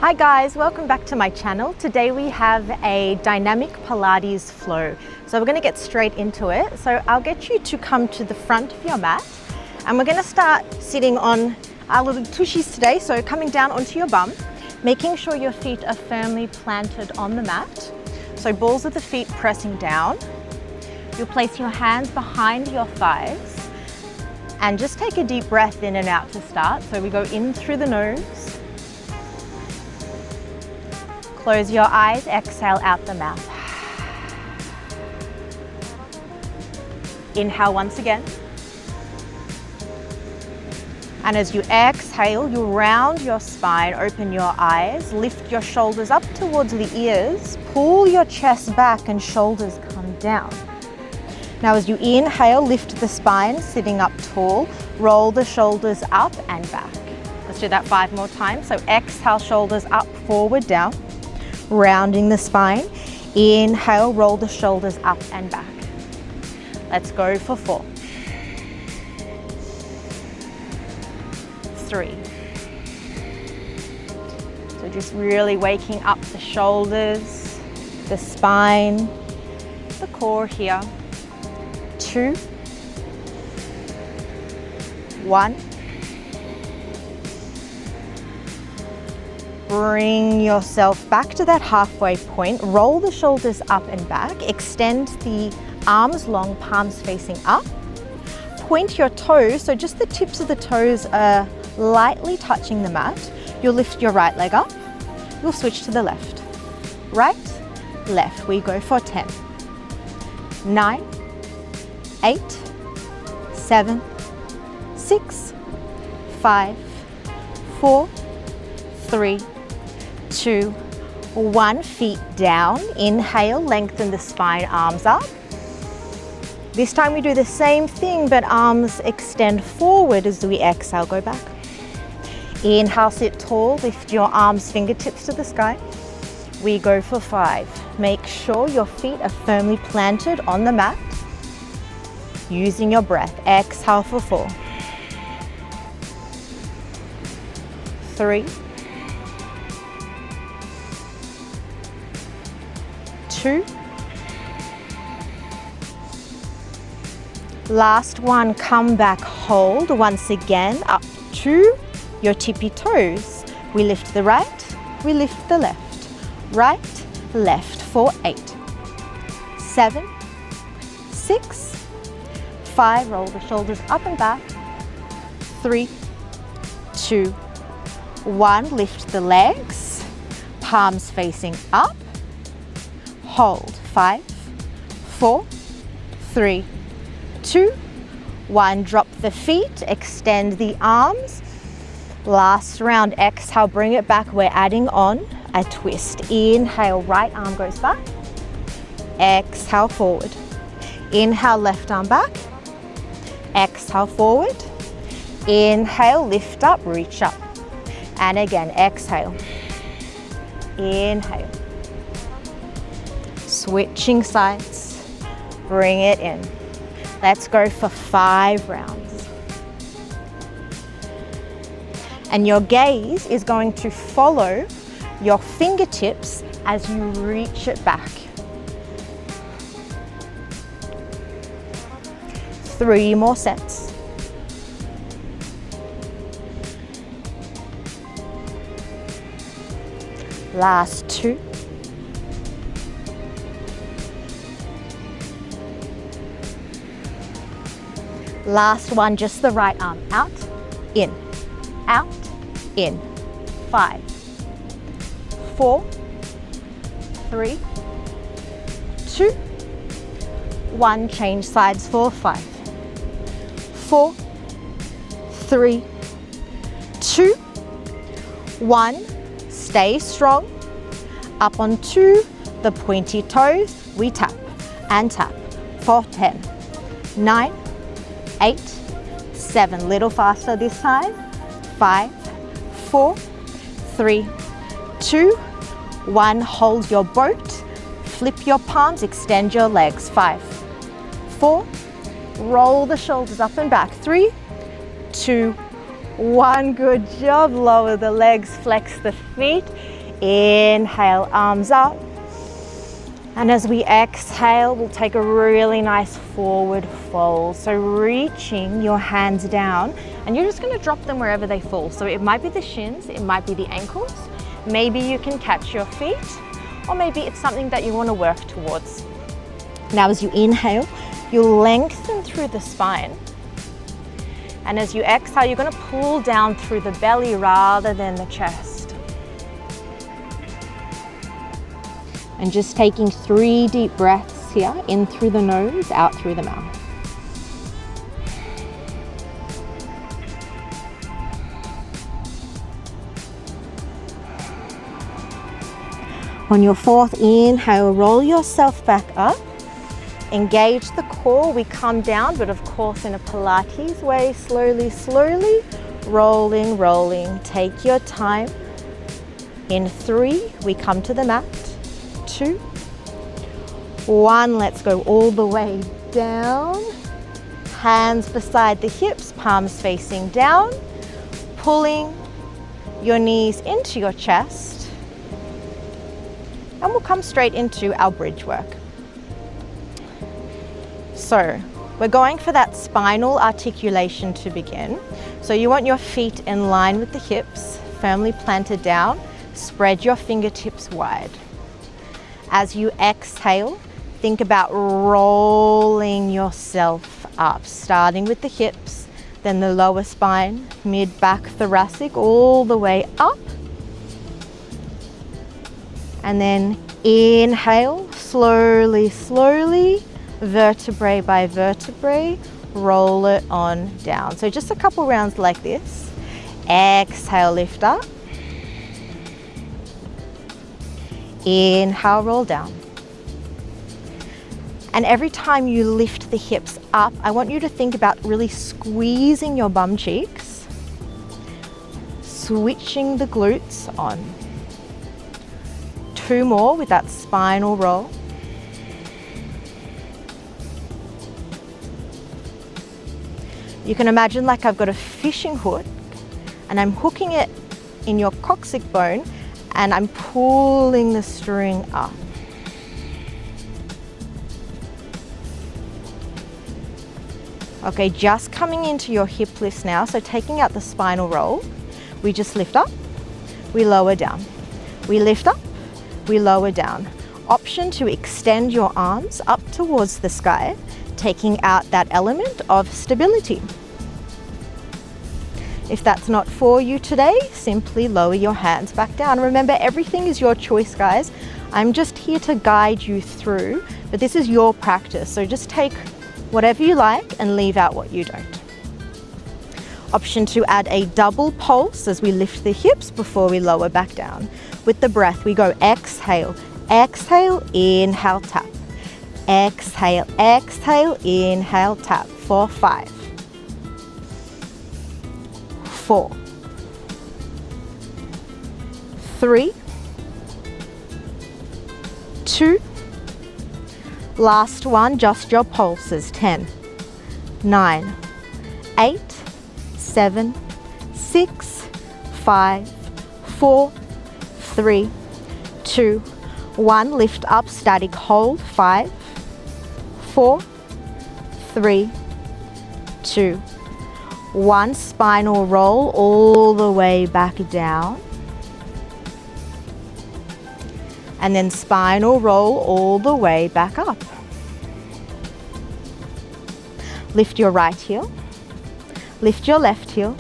Hi guys, welcome back to my channel. Today we have a dynamic Pilates flow. So we're going to get straight into it. So I'll get you to come to the front of your mat and we're going to start sitting on our little tushies today. So coming down onto your bum, making sure your feet are firmly planted on the mat. So balls of the feet pressing down. You'll place your hands behind your thighs and just take a deep breath in and out to start. So we go in through the nose. Close your eyes, exhale out the mouth. Inhale once again. And as you exhale, you round your spine, open your eyes, lift your shoulders up towards the ears, pull your chest back and shoulders come down. Now as you inhale, lift the spine, sitting up tall, roll the shoulders up and back. Let's do that 5 more times. So exhale, shoulders up, forward, down. Rounding the spine. Inhale, roll the shoulders up and back. Let's go for 4. 3. So just really waking up the shoulders, the spine, the core here. 2. 1. Bring yourself back to that halfway point. Roll the shoulders up and back. Extend the arms long, palms facing up. Point your toes, so just the tips of the toes are lightly touching the mat. You'll lift your right leg up. You'll switch to the left. Right, left. We go for 10. 9, 8, 7, 6, 5, 4, 3, 2, 1. Feet down. Inhale, lengthen the spine, arms up. This time we do the same thing, but arms extend forward as we exhale, go back. Inhale, sit tall, lift your arms, fingertips to the sky. We go for 5. Make sure your feet are firmly planted on the mat. Using your breath, exhale for 4. 3. 2. Last one, come back, hold once again up to your tippy toes. We lift the right, we lift the left. Right, left for 8, 7, 6, 5, roll the shoulders up and back. 3, 2, 1, lift the legs, palms facing up. Hold. 5, 4, 3, 2, 1. Drop the feet, extend the arms. Last round, exhale, bring it back. We're adding on a twist. Inhale, right arm goes back. Exhale, forward. Inhale, left arm back. Exhale, forward. Inhale, lift up, reach up. And again, exhale. Inhale. Switching sides, bring it in. Let's go for 5 rounds. And your gaze is going to follow your fingertips as you reach it back. 3 more sets. Last 2. Last one, just the right arm. Out, in, out, in. 5, 4, 3, 2, 1. Change sides for 5, 4, 3, 2, 1. Stay strong. Up onto the pointy toes. We tap and tap for 10, 9, 8, 7, little faster this time. 5, 4, 3, 2, 1. Hold your boat. Flip your palms, extend your legs. 5, 4, roll the shoulders up and back. 3, 2, 1, good job. Lower the legs, flex the feet. Inhale, arms up. And as we exhale, we'll take a really nice forward fold. So reaching your hands down, and you're just gonna drop them wherever they fall. So it might be the shins, it might be the ankles. Maybe you can catch your feet, or maybe it's something that you wanna work towards. Now as you inhale, you'll lengthen through the spine. And as you exhale, you're gonna pull down through the belly rather than the chest. And just taking 3 deep breaths here, in through the nose, out through the mouth. On your 4th inhale, roll yourself back up. Engage the core, we come down, but of course in a Pilates way, slowly, slowly, rolling, rolling. Take your time. In 3, we come to the mat. 2, 1, let's go all the way down. Hands beside the hips, palms facing down. Pulling your knees into your chest. And we'll come straight into our bridge work. So we're going for that spinal articulation to begin. So you want your feet in line with the hips, firmly planted down. Spread your fingertips wide. As you exhale, think about rolling yourself up, starting with the hips, then the lower spine, mid-back thoracic, all the way up. And then inhale, slowly, slowly, vertebrae by vertebrae, roll it on down. So just a couple rounds like this. Exhale, lift up. Inhale, roll down. And every time you lift the hips up, I want you to think about really squeezing your bum cheeks, switching the glutes on. 2 more with that spinal roll. You can imagine like I've got a fishing hook and I'm hooking it in your coccyx bone and I'm pulling the string up. Okay, just coming into your hip lifts now, so taking out the spinal roll, we just lift up, we lower down. We lift up, we lower down. Option to extend your arms up towards the sky, taking out that element of stability. If that's not for you today, simply lower your hands back down. Remember, everything is your choice, guys. I'm just here to guide you through, but this is your practice. So just take whatever you like and leave out what you don't. Option to add a double pulse as we lift the hips before we lower back down. With the breath, we go exhale, exhale, inhale, tap. Exhale, exhale, inhale, tap. For 5, 4, 3, 2, last one, just your pulses. 10, 9, 8, 7, 6, 5, 4, 3, 2, 1. Lift up, static hold. 5, 4, 3, 2, 1. Spinal roll all the way back down. And then spinal roll all the way back up. Lift your right heel. Lift your left heel.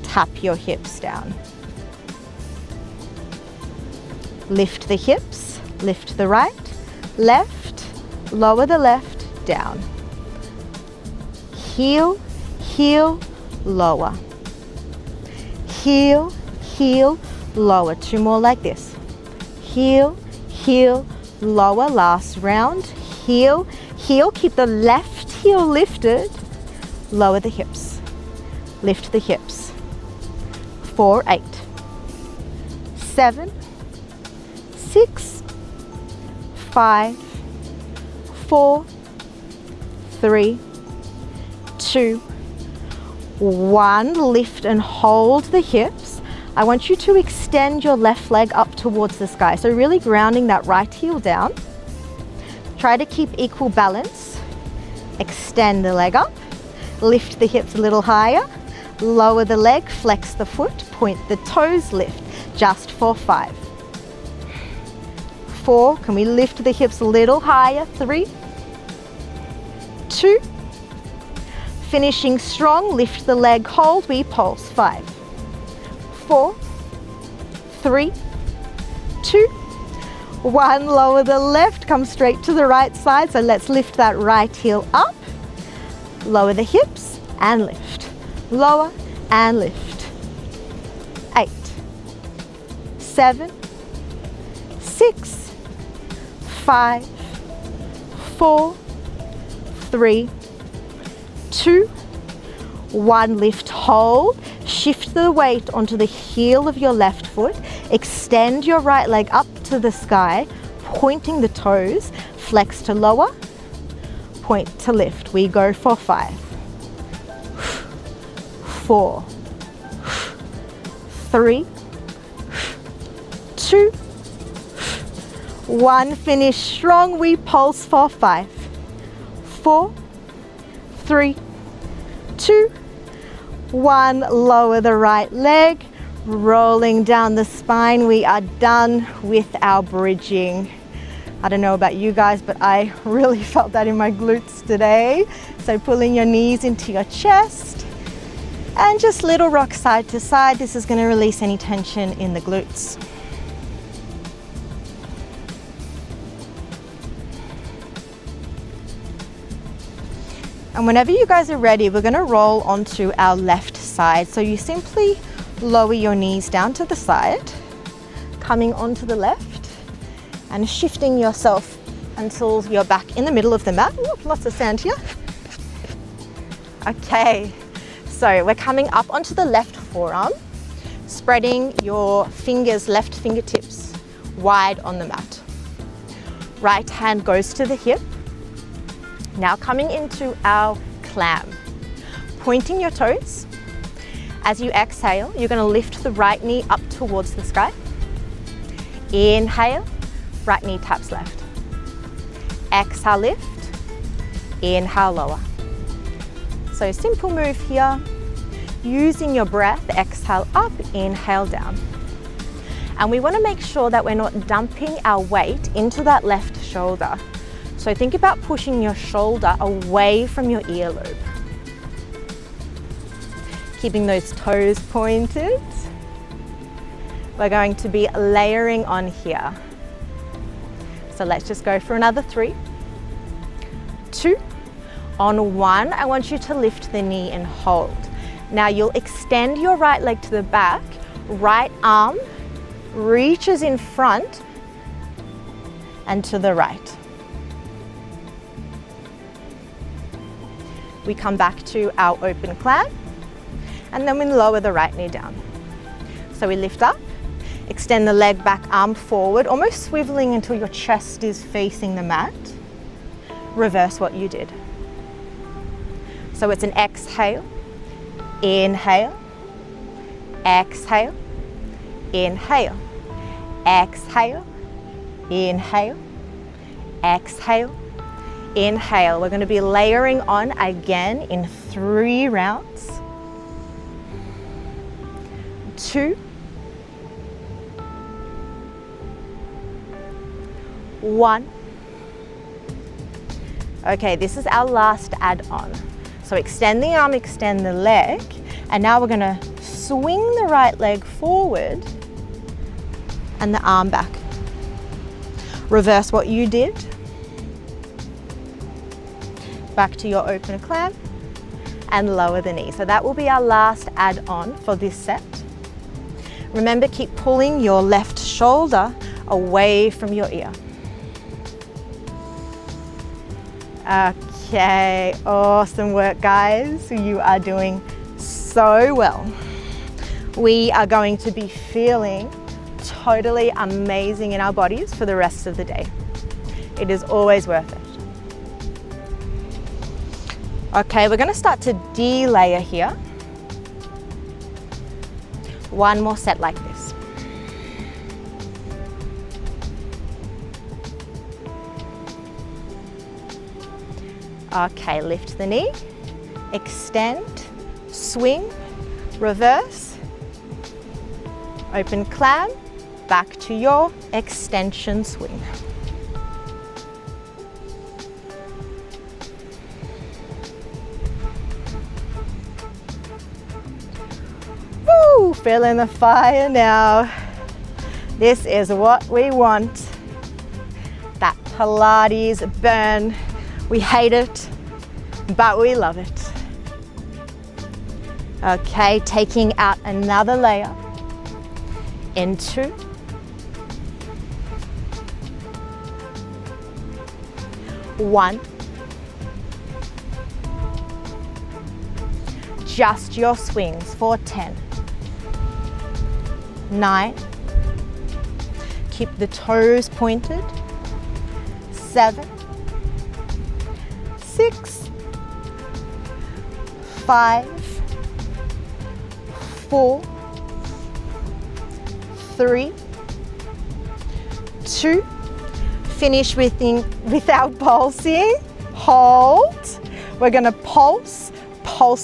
Tap your hips down. Lift the hips, lift the right, left, lower the left, down. Heel, heel, lower. Heel, heel, lower. 2 more like this. Heel, heel, lower. Last round. Heel, heel. Keep the left heel lifted. Lower the hips. Lift the hips. 4, 8, 7, 6, 5, 4, 3, 2, 1, lift and hold the hips. I want you to extend your left leg up towards the sky. So really grounding that right heel down. Try to keep equal balance. Extend the leg up. Lift the hips a little higher. Lower the leg, flex the foot, point the toes, lift. Just for 5. 4, can we lift the hips a little higher? 3, 2, finishing strong, lift the leg, hold, we pulse. 5, 4, 3, 2, 1, lower the left, come straight to the right side. So let's lift that right heel up, lower the hips and lift, lower and lift. 8, 7, 6, 5, 4, 3, 2, 1, lift, hold, shift the weight onto the heel of your left foot, extend your right leg up to the sky, pointing the toes, flex to lower, point to lift. We go for 5, 4, 3, 2, 1, finish strong, we pulse for 5, 4, 3, 2, 1, lower the right leg, rolling down the spine. We are done with our bridging. I don't know about you guys, but I really felt that in my glutes today. So pulling your knees into your chest and just little rock side to side. This is going to release any tension in the glutes. And whenever you guys are ready, we're going to roll onto our left side. So you simply lower your knees down to the side, coming onto the left and shifting yourself until you're back in the middle of the mat. Ooh, lots of sand here. Okay, so we're coming up onto the left forearm, spreading your fingers, left fingertips wide on the mat. Right hand goes to the hip. Now coming into our clam, pointing your toes. As you exhale, you're going to lift the right knee up towards the sky. Inhale, right knee taps left. Exhale, lift. Inhale, lower. So simple move here. Using your breath, exhale up, inhale down. And we want to make sure that we're not dumping our weight into that left shoulder. So think about pushing your shoulder away from your earlobe. Keeping those toes pointed. We're going to be layering on here. So let's just go for another 3, 2. On 1, I want you to lift the knee and hold. Now you'll extend your right leg to the back, right arm reaches in front and to the right. We come back to our open clam and then we lower the right knee down. So we lift up, extend the leg back, arm forward, almost swiveling until your chest is facing the mat. Reverse what you did. So it's an exhale, inhale, exhale, inhale, exhale, inhale, exhale, inhale. We're going to be layering on again in 3 rounds. 2, 1. Okay, this is our last add-on. So extend the arm, extend the leg, and now we're going to swing the right leg forward and the arm back. Reverse what you did. Back to your open clam and lower the knee. So that will be our last add-on for this set. Remember, keep pulling your left shoulder away from your ear. Okay, awesome work, guys. You are doing so well. We are going to be feeling totally amazing in our bodies for the rest of the day. It is always worth it. Okay, we're going to start to de-layer here. One more set like this. Okay, lift the knee, extend, swing, reverse, open clam, back to your extension swing. Woo, feeling the fire now. This is what we want. That Pilates burn. We hate it, but we love it. Okay, taking out another layer. In 2. 1. Just your swings for 10. 9. Keep the toes pointed. 7. 6. 5. 4. 3. 2. Finish without pulsing. Hold. We're going to pulse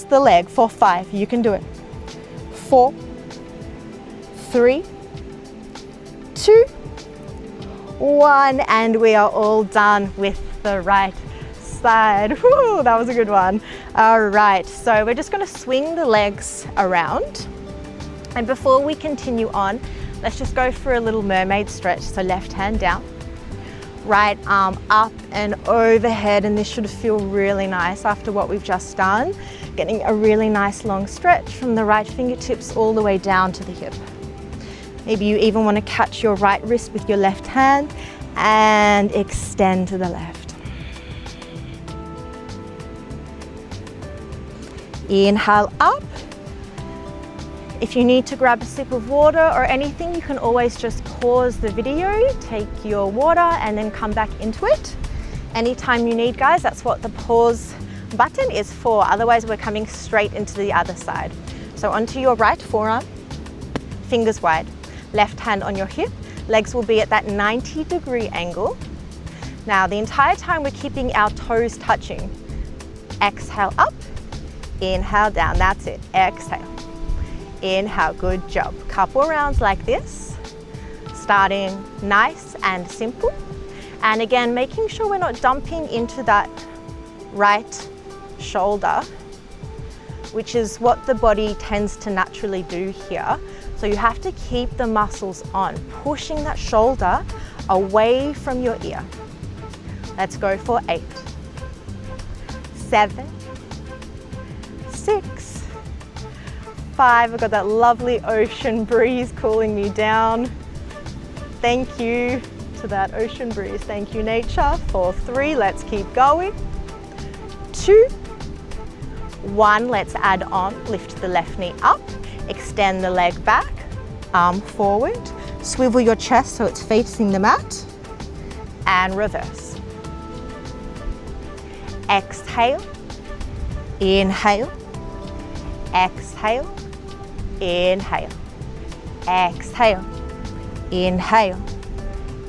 the leg for 5. You can do it. 4. 3. 2. 1. And we are all done with the right side. Woo, that was a good one. All right, so we're just going to swing the legs around. And before we continue on, let's just go for a little mermaid stretch. So left hand down, right arm up and overhead, and this should feel really nice after what we've just done. Getting a really nice long stretch from the right fingertips all the way down to the hip. Maybe you even want to catch your right wrist with your left hand and extend to the left. Inhale up. If you need to grab a sip of water or anything, you can always just pause the video, take your water, and then come back into it. Anytime you need, guys, that's what the pause button is for. Otherwise, we're coming straight into the other side. So onto your right forearm, fingers wide, left hand on your hip, legs will be at that 90-degree angle. Now, the entire time we're keeping our toes touching. Exhale up, inhale down, that's it, exhale. Inhale, good job. Couple rounds like this, starting nice and simple. And again, making sure we're not dumping into that right shoulder, which is what the body tends to naturally do here. So you have to keep the muscles on, pushing that shoulder away from your ear. Let's go for 8, 7, 6, 5, I've got that lovely ocean breeze cooling me down. Thank you to that ocean breeze. Thank you, nature. For 3, let's keep going. 2, 1, let's add on. Lift the left knee up, extend the leg back, arm forward, swivel your chest so it's facing the mat, and reverse. Exhale, inhale, exhale, inhale, exhale, inhale,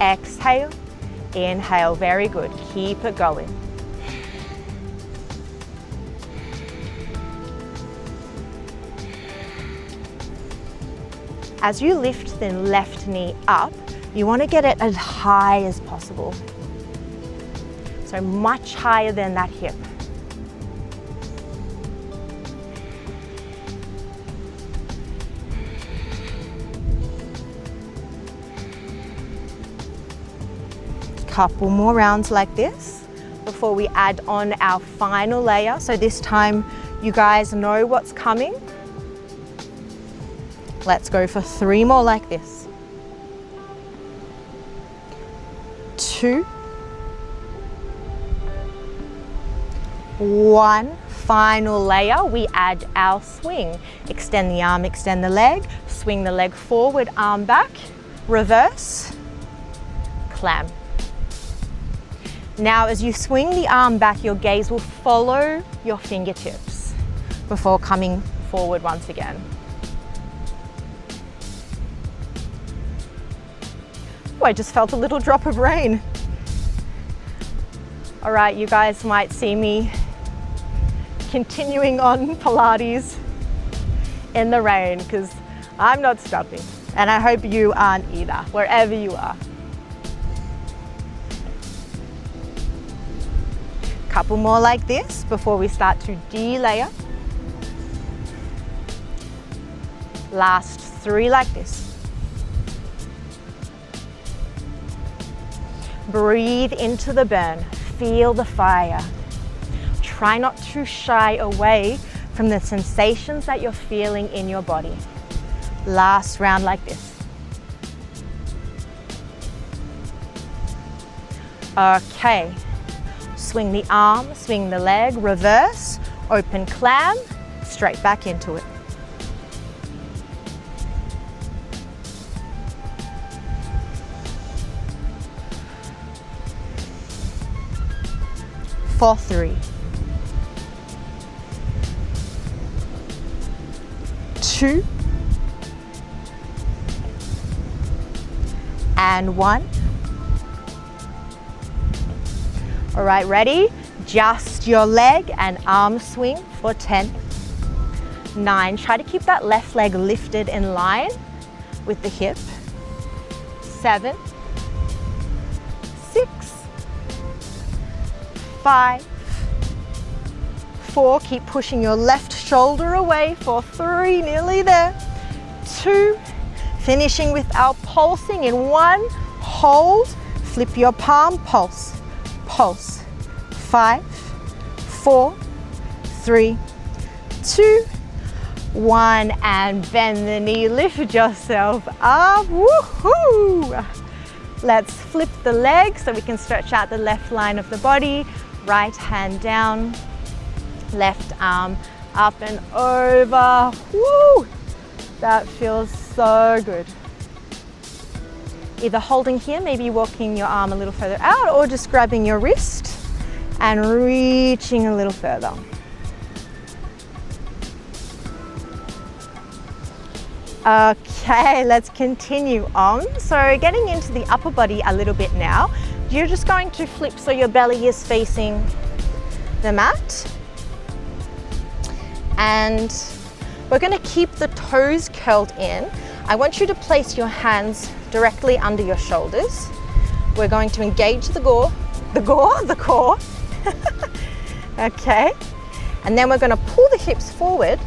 exhale, inhale. Very good. Keep it going. As you lift the left knee up, you want to get it as high as possible. So much higher than that hip. Couple more rounds like this before we add on our final layer. So this time you guys know what's coming. Let's go for 3 more like this. 2, 1, final layer, we add our swing. Extend the arm, extend the leg, swing the leg forward, arm back, reverse, clam. Now, as you swing the arm back, your gaze will follow your fingertips before coming forward once again. Oh, I just felt a little drop of rain. All right, you guys might see me continuing on Pilates in the rain because I'm not stopping. And I hope you aren't either, wherever you are. Couple more like this before we start to de-layer. Last 3 like this. Breathe into the burn, feel the fire. Try not to shy away from the sensations that you're feeling in your body. Last round like this. Okay, swing the arm, swing the leg, reverse, open clam, straight back into it. For 3, 2, and 1. All right, ready? Just your leg and arm swing for 10, 9. Try to keep that left leg lifted in line with the hip. 7, 6, 5, 4. Keep pushing your left shoulder away for 3, nearly there. 2, finishing with our pulsing in 1. Hold, flip your palm, pulse, pulse. 5, 4, 3, 2, 1, and bend the knee, lift yourself up. Woohoo! Let's flip the leg so we can stretch out the left line of the body. Right hand down, left arm up and over. Woo! That feels so good. Either holding here, maybe walking your arm a little further out, or just grabbing your wrist and reaching a little further. Okay, let's continue on. So getting into the upper body a little bit now, you're just going to flip so your belly is facing the mat. And we're going to keep the toes curled in. I want you to place your hands directly under your shoulders. We're going to engage the core. Okay. And then we're going to pull the hips forward.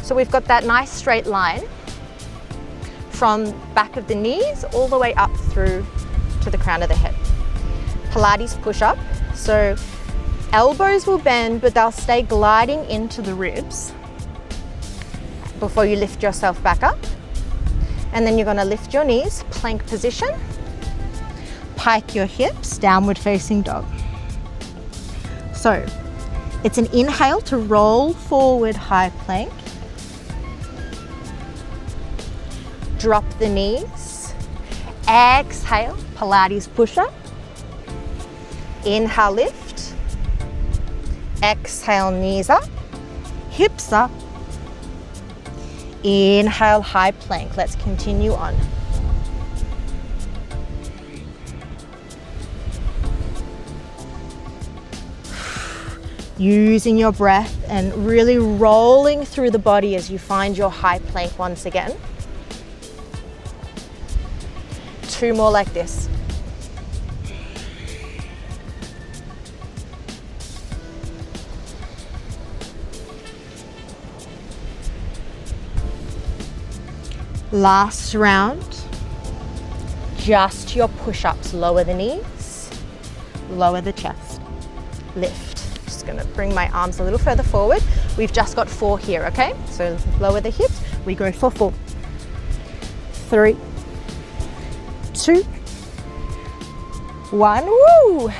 So we've got that nice straight line from back of the knees all the way up through to the crown of the head. Pilates push-up. So elbows will bend, but they'll stay gliding into the ribs before you lift yourself back up. And then you're going to lift your knees, plank position, pike your hips, downward facing dog. So it's an inhale to roll forward, high plank. Drop the knees. Exhale, Pilates push-up. Inhale, lift. Exhale, knees up, hips up. Inhale, high plank. Let's continue on. Using your breath and really rolling through the body as you find your high plank once again. 2 more like this. Last round, just your push-ups. Lower the knees, lower the chest, lift. Just gonna bring my arms a little further forward. We've just got 4 here, okay? So lower the hips, we go for 4. 3, 2, 1, woo!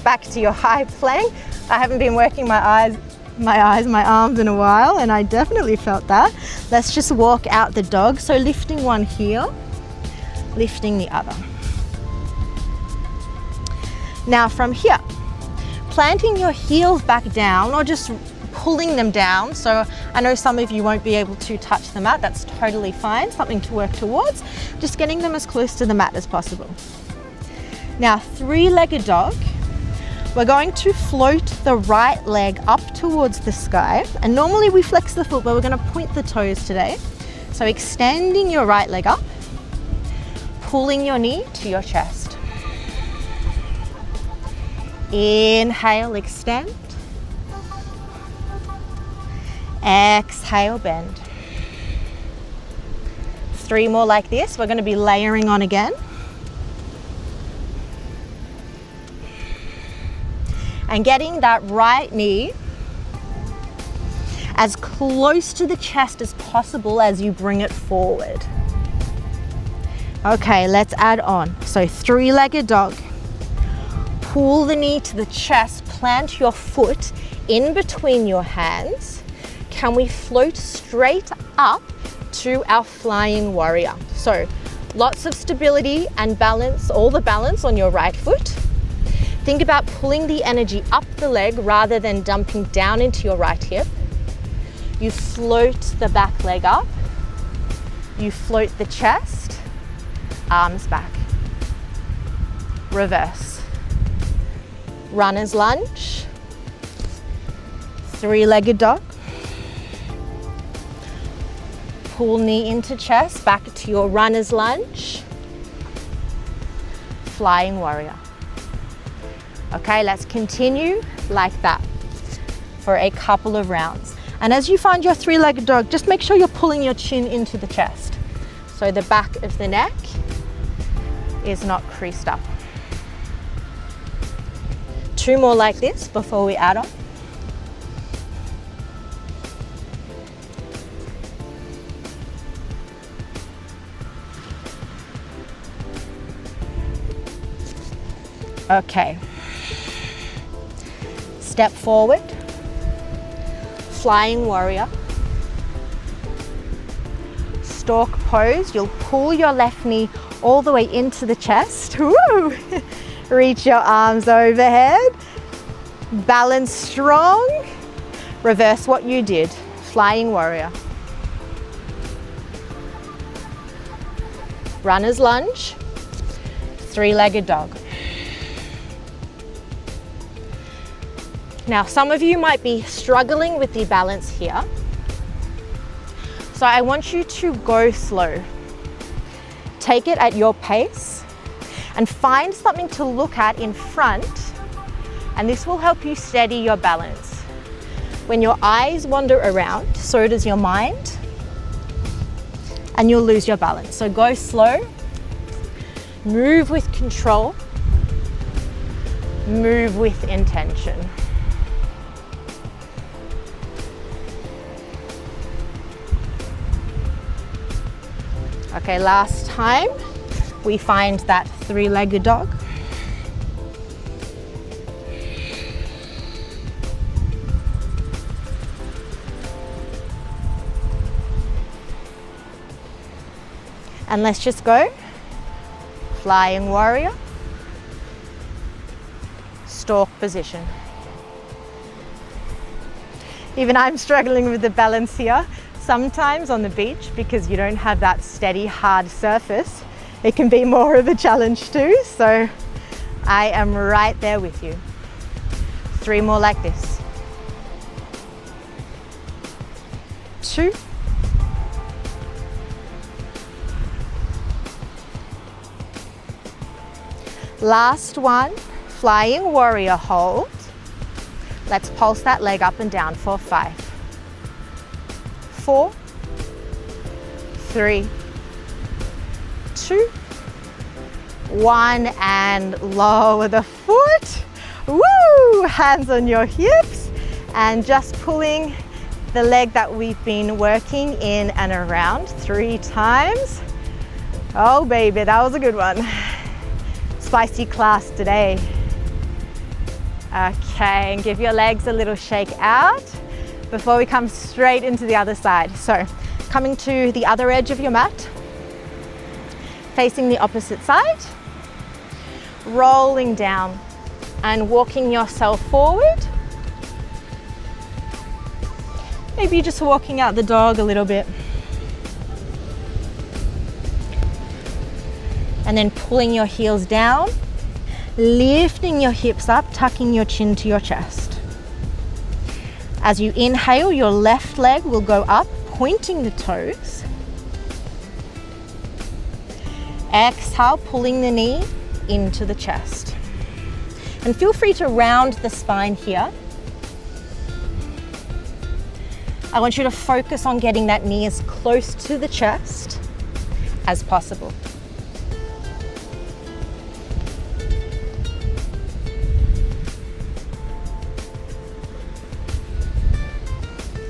Back to your high plank. I haven't been working my arms in a while, and I definitely felt that. Let's just walk out the dog. So lifting one heel, lifting the other. Now from here, planting your heels back down or just pulling them down. So I know some of you won't be able to touch the mat. That's totally fine, something to work towards. Just getting them as close to the mat as possible. Now, three-legged dog. We're going to float the right leg up towards the sky. And normally we flex the foot, but we're going to point the toes today. So extending your right leg up, pulling your knee to your chest. Inhale, extend. Exhale, bend. 3 more like this. We're going to be layering on again. And getting that right knee as close to the chest as possible as you bring it forward. Okay, let's add on. So three-legged dog. Pull the knee to the chest, plant your foot in between your hands. Can we float straight up to our flying warrior? So lots of stability and balance, all the balance on your right foot. Think about pulling the energy up the leg rather than dumping down into your right hip. You float the back leg up. You float the chest, arms back. Reverse. Runner's lunge. Three-legged dog. Pull knee into chest, back to your runner's lunge. Flying warrior. Okay, let's continue like that for a couple of rounds. And as you find your three-legged dog, just make sure you're pulling your chin into the chest. So the back of the neck is not creased up. 2 more like this before we add on. Okay. Step forward, flying warrior, stork pose. You'll pull your left knee all the way into the chest. Woo! Reach your arms overhead, balance strong, reverse what you did, flying warrior. Runner's lunge, three-legged dog. Now, some of you might be struggling with the balance here. So I want you to go slow. Take it at your pace and find something to look at in front, and this will help you steady your balance. When your eyes wander around, so does your mind, and you'll lose your balance. So go slow, move with control, move with intention. Okay, last time we find that three-legged dog. And let's just go. Flying warrior. Stork position. Even I'm struggling with the balance here. Sometimes on the beach, because you don't have that steady, hard surface, it can be more of a challenge too. So I am right there with you. 3 more like this. 2. Last one, flying warrior hold. Let's pulse that leg up and down for 5, 4, 3, 2, 1, and lower the foot. Woo! Hands on your hips and just pulling the leg that we've been working in and around 3 times. Oh baby, that was a good one. Spicy class today. Okay, and give your legs a little shake out before we come straight into the other side. So coming to the other edge of your mat, facing the opposite side, rolling down and walking yourself forward. Maybe just walking out the dog a little bit. And then pulling your heels down, lifting your hips up, tucking your chin to your chest. As you inhale, your left leg will go up, pointing the toes. Exhale, pulling the knee into the chest. And feel free to round the spine here. I want you to focus on getting that knee as close to the chest as possible.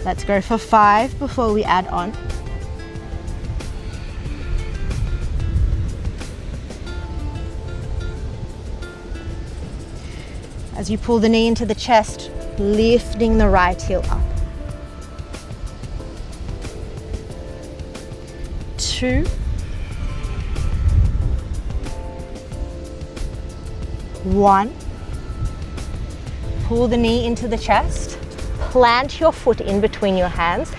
Let's go for 5 before we add on. As you pull the knee into the chest, lifting the right heel up. 2. 1. Pull the knee into the chest. Plant your foot in between your hands.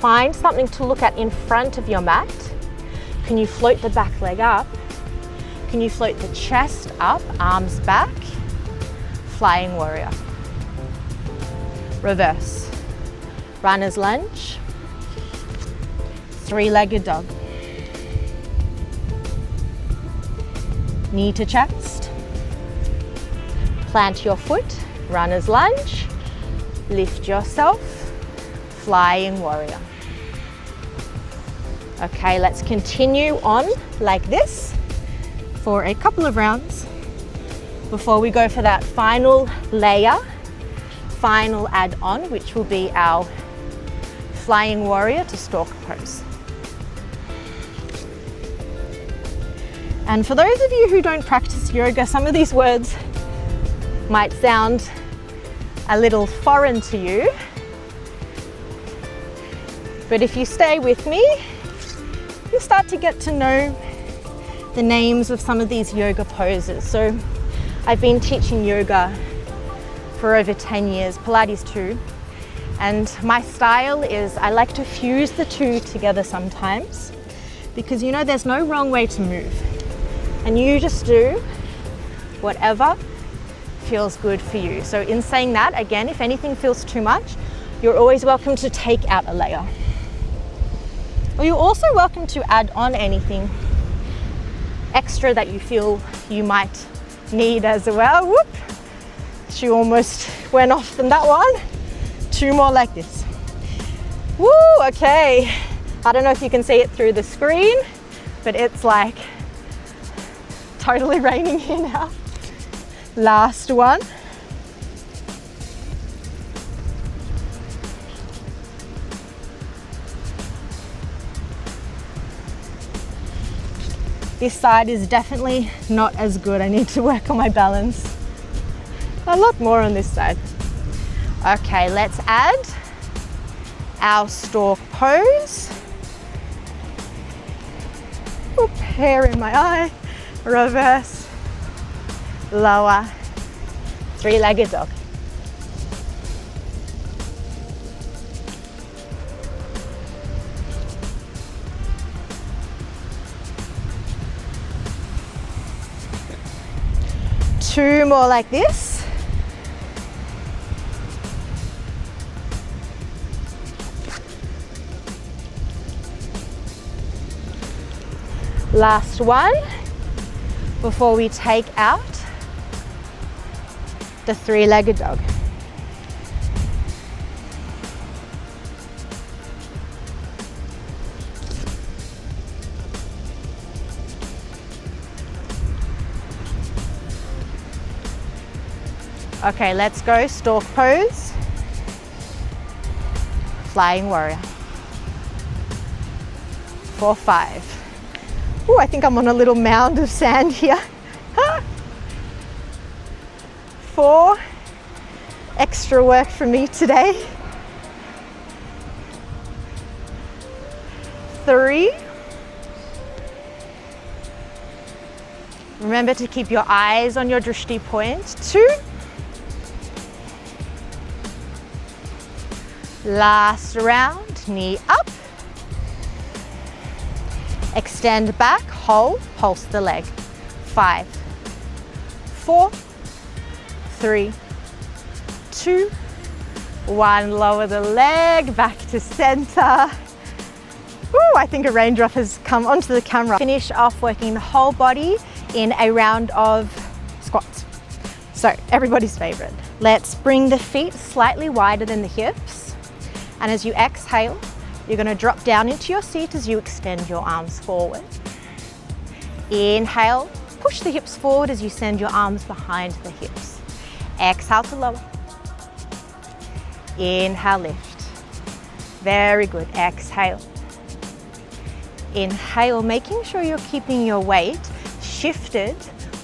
Find something to look at in front of your mat. Can you float the back leg up? Can you float the chest up, arms back? Flying warrior. Reverse. Runner's lunge. 3-legged dog. Knee to chest. Plant your foot. Runner's lunge. Lift yourself, flying warrior. Okay, let's continue on like this for a couple of rounds before we go for that final layer, final add-on, which will be our flying warrior to stork pose. And for those of you who don't practice yoga, some of these words might sound a little foreign to you, but if you stay with me, you'll start to get to know the names of some of these yoga poses. So I've been teaching yoga for over 10 years, Pilates too, and my style is I like to fuse the two together sometimes, because you know there's no wrong way to move, and you just do whatever feels good for you. So in saying that, again, if anything feels too much, you're always welcome to take out a layer. Or you're also welcome to add on anything extra that you feel you might need as well. Whoop! She almost went off from that one. 2 more like this. Woo, okay. I don't know if you can see it through the screen, but it's like totally raining here now. Last one. This side is definitely not as good. I need to work on my balance. A lot more on this side. Okay, let's add our stork pose. Oop, hair in my eye. Reverse. Lower, 3-legged dog. Two more like this. Last one before we take out the 3-legged dog. Okay, let's go stork pose, flying warrior. For 5. Oh, I think I'm on a little mound of sand here. 4. Extra work for me today. 3. Remember to keep your eyes on your drishti point. 2. Last round, knee up. Extend back, hold, pulse the leg. 5, 4, 3, 2, 1. Lower the leg, back to center. Ooh, I think a raindrop has come onto the camera. Finish off working the whole body in a round of squats. So, everybody's favorite. Let's bring the feet slightly wider than the hips. And as you exhale, you're going to drop down into your seat as you extend your arms forward. Inhale, push the hips forward as you send your arms behind the hips. Exhale to lower. Inhale, lift. Very good. Exhale. Inhale, making sure you're keeping your weight shifted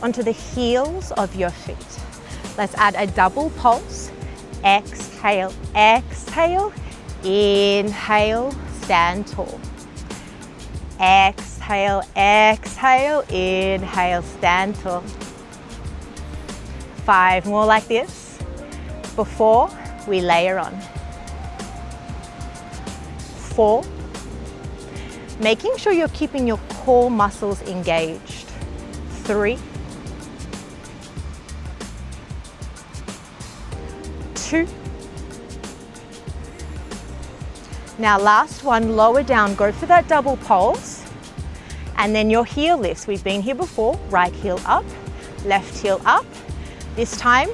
onto the heels of your feet. Let's add a double pulse. Exhale, exhale. Inhale, stand tall. Exhale, exhale, inhale, stand tall. 5 more like this before we layer on. 4. Making sure you're keeping your core muscles engaged. 3. 2. Now last one, lower down, go for that double pulse. And then your heel lifts. We've been here before. Right heel up, left heel up. This time,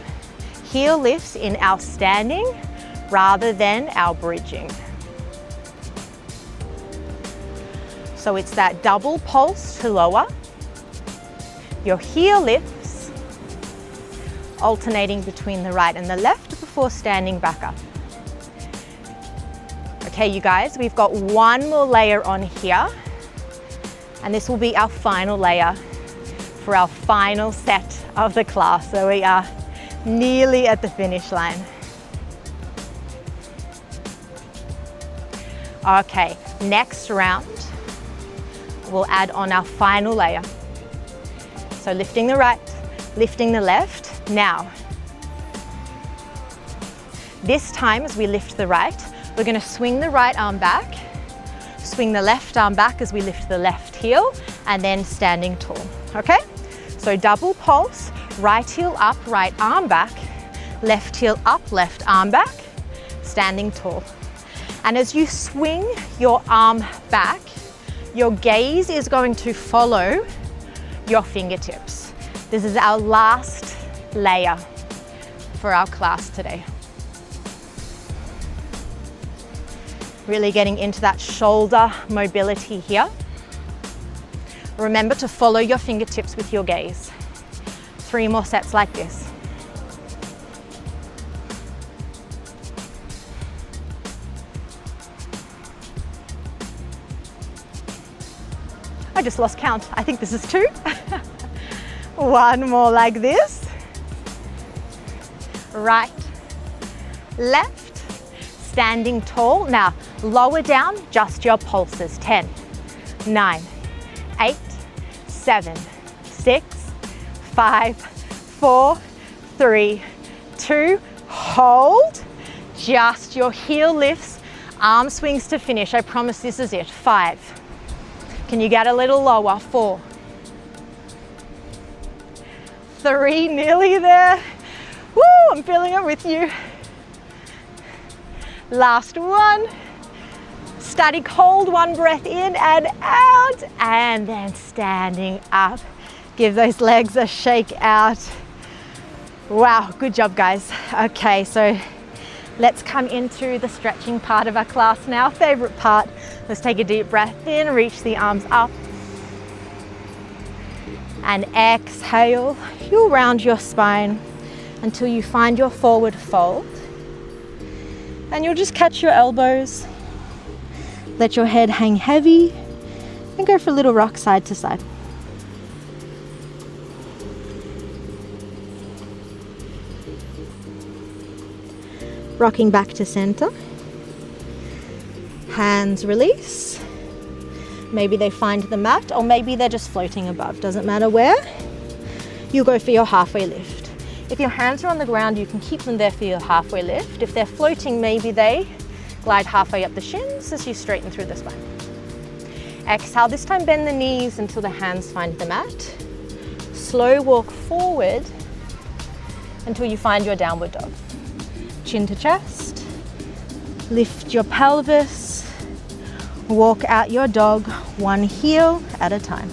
heel lifts in our standing rather than our bridging. So it's that double pulse to lower. Your heel lifts, alternating between the right and the left before standing back up. Okay, you guys, we've got one more layer on here, and this will be our final layer for our final set of the class. So we are nearly at the finish line. Okay, next round, we'll add on our final layer. So lifting the right, lifting the left. Now, this time as we lift the right, we're going to swing the right arm back, swing the left arm back as we lift the left heel, and then standing tall, okay? So double pulse, right heel up, right arm back, left heel up, left arm back, standing tall. And as you swing your arm back, your gaze is going to follow your fingertips. This is our last layer for our class today. Really getting into that shoulder mobility here. Remember to follow your fingertips with your gaze. 3 more sets like this. I just lost count. I think this is 2. 1 more like this. Right, left, standing tall. Now, lower down just your pulses. 10, 9, 8, 7, 6, 5, 4, 3, 2, hold. Just your heel lifts, arm swings to finish. I promise this is it. 5. Can you get a little lower? 4, 3, nearly there. Woo, I'm feeling it with you. Last one. Static hold, 1 breath in and out, and then standing up. Give those legs a shake out. Wow, good job, guys. Okay, so let's come into the stretching part of our class now. Favorite part. Let's take a deep breath in, reach the arms up. And exhale. You'll round your spine until you find your forward fold. And you'll just catch your elbows. Let your head hang heavy and go for a little rock side to side. Rocking back to center. Hands release. Maybe they find the mat, or maybe they're just floating above. Doesn't matter where. You'll go for your halfway lift. If your hands are on the ground, you can keep them there for your halfway lift. If they're floating, maybe they Glide halfway up the shins as you straighten through the spine. Exhale, this time bend the knees until the hands find the mat. Slow walk forward until you find your downward dog. Chin to chest, lift your pelvis, walk out your dog, one heel at a time.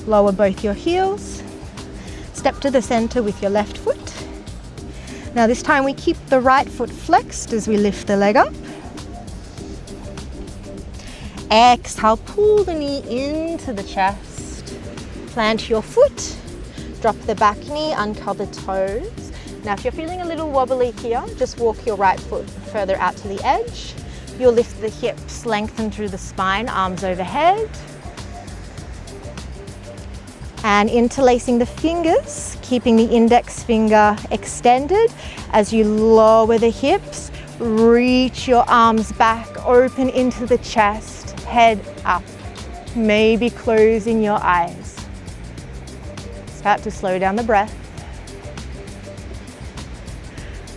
Lower both your heels, step to the center with your left foot. Now this time we keep the right foot flexed as we lift the leg up. Exhale, pull the knee into the chest. Plant your foot, drop the back knee, uncurl the toes. Now if you're feeling a little wobbly here, just walk your right foot further out to the edge. You'll lift the hips, lengthen through the spine, arms overhead. And interlacing the fingers, keeping the index finger extended. As you lower the hips, reach your arms back, open into the chest, head up. Maybe closing your eyes. Start to slow down the breath.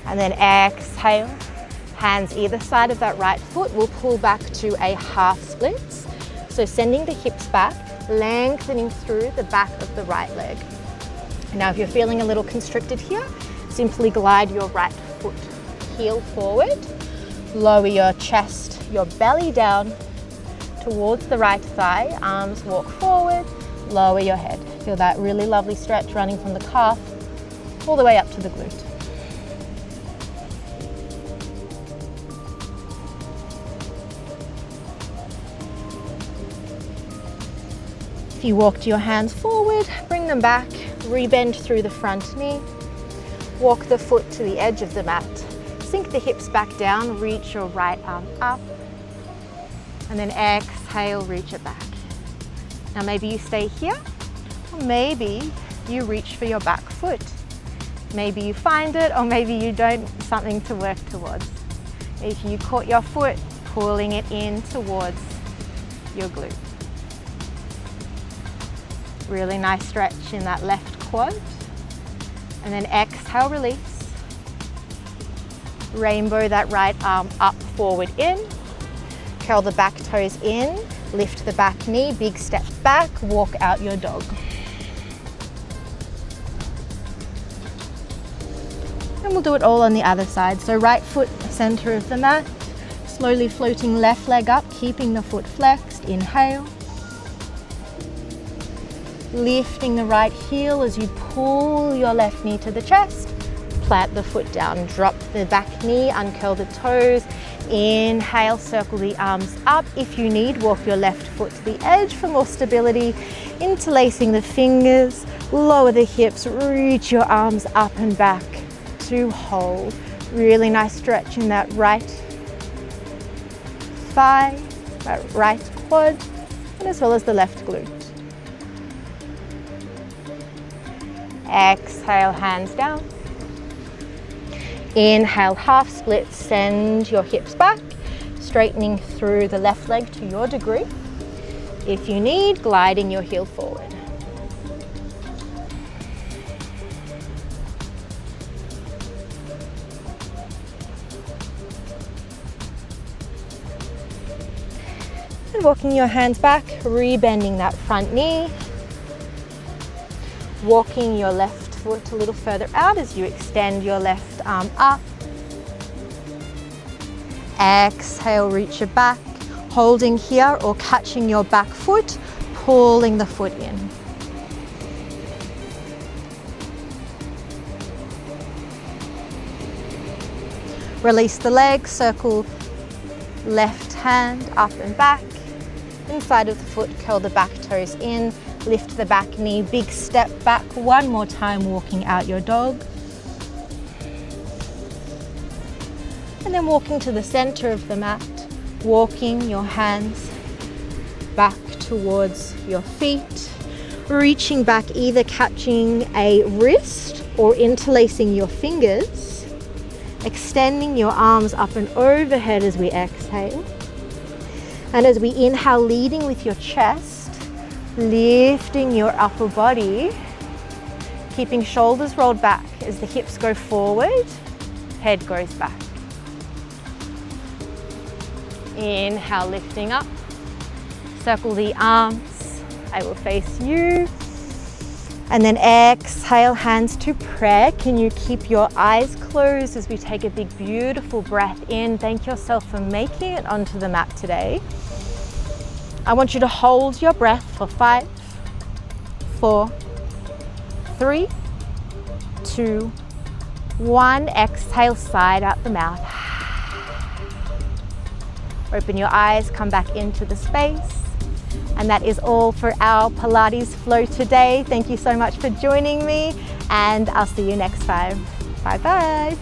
And then exhale, hands either side of that right foot. We'll pull back to a half splits. So sending the hips back, lengthening through the back of the right leg. Now if you're feeling a little constricted here, simply glide your right foot heel forward, lower your chest, your belly down towards the right thigh, arms walk forward, lower your head. Feel that really lovely stretch running from the calf all the way up to the glute. If you walked your hands forward, bring them back, rebend through the front knee, walk the foot to the edge of the mat, sink the hips back down, reach your right arm up, and then exhale, reach it back. Now maybe you stay here, or maybe you reach for your back foot. Maybe you find it, or maybe you don't, something to work towards. If you caught your foot, pulling it in towards your glute. Really nice stretch in that left quad. And then exhale, release. Rainbow that right arm up, forward, in. Curl the back toes in, lift the back knee, big step back, walk out your dog. And we'll do it all on the other side. So right foot center of the mat, slowly floating left leg up, keeping the foot flexed, inhale. Lifting the right heel as you pull your left knee to the chest, plant the foot down, drop the back knee, uncurl the toes, inhale, circle the arms up. If you need, walk your left foot to the edge for more stability, interlacing the fingers, lower the hips, reach your arms up and back to hold. Really nice stretch in that right thigh, that right quad, and as well as the left glute. Exhale, hands down. Inhale, half split, send your hips back, straightening through the left leg to your degree. If you need, gliding your heel forward. And walking your hands back, rebending that front knee. Walking your left foot a little further out as you extend your left arm up. Exhale, reach it back, holding here or catching your back foot, pulling the foot in. Release the leg, circle left hand up and back. Inside of the foot, curl the back toes in. Lift the back knee, big step back. One more time, walking out your dog. And then walking to the center of the mat, walking your hands back towards your feet, reaching back, either catching a wrist or interlacing your fingers, extending your arms up and overhead as we exhale. And as we inhale, leading with your chest, lifting your upper body, Keeping shoulders rolled back as the hips go forward, head goes back. Inhale, lifting up. Circle the arms. I will face you. And then exhale, hands to prayer. Can you keep your eyes closed as we take a big, beautiful breath in? Thank yourself for making it onto the mat today. I want you to hold your breath for 5, 4, 3, 2, 1. Exhale, side out the mouth. Open your eyes, come back into the space. And that is all for our Pilates flow today. Thank you so much for joining me, and I'll see you next time. Bye bye.